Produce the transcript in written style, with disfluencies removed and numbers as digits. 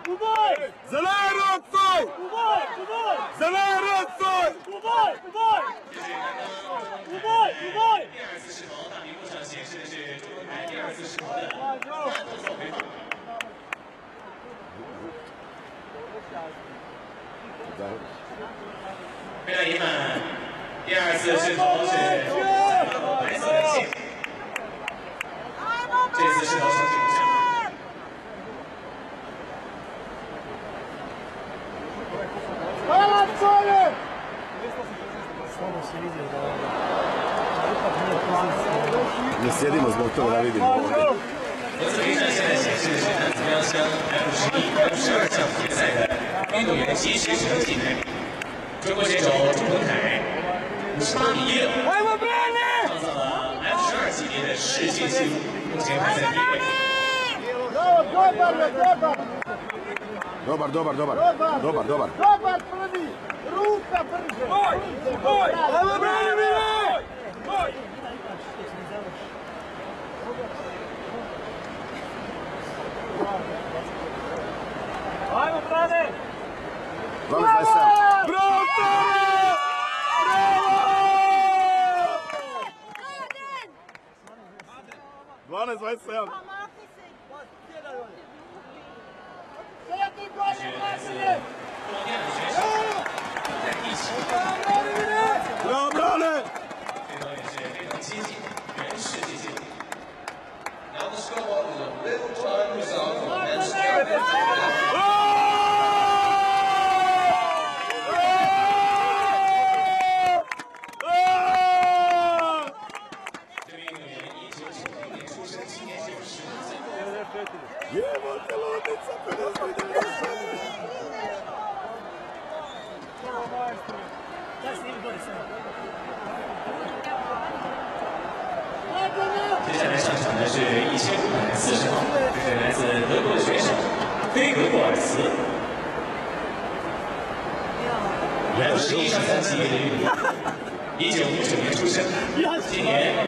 Zeleno отстой! Zeleno отстой! 第二次势头，大屏幕上显示的是中国台第二次势头的慢动作回放。非常圆满，第二次势头是3道白色的线，这次势头成绩不详。 Ne sjedimo zbog toga da vidimo ovdje. 格子屏上现在显示的是男子标枪 F11、F12项目决赛的运动员及时成绩排名。中国选手钟鹏凯58米16，创造了 F12级别的世界纪录，目前排在第1位。 Dobar. Prvi! Ruka brže! Ajmo, brani! Ajmo, brane! 12-27. Bravo! Bravo! 12-27. 在一起， Bravo, brane! 这都也是非常接近原世界纪录。 Now the score is a real-time result of men's championship. Jebote, ludnica, 接下来上场的是1540号，这是来自德国的选手菲格布尔茨，F11上赛级别的运动员，1959年出生，今年。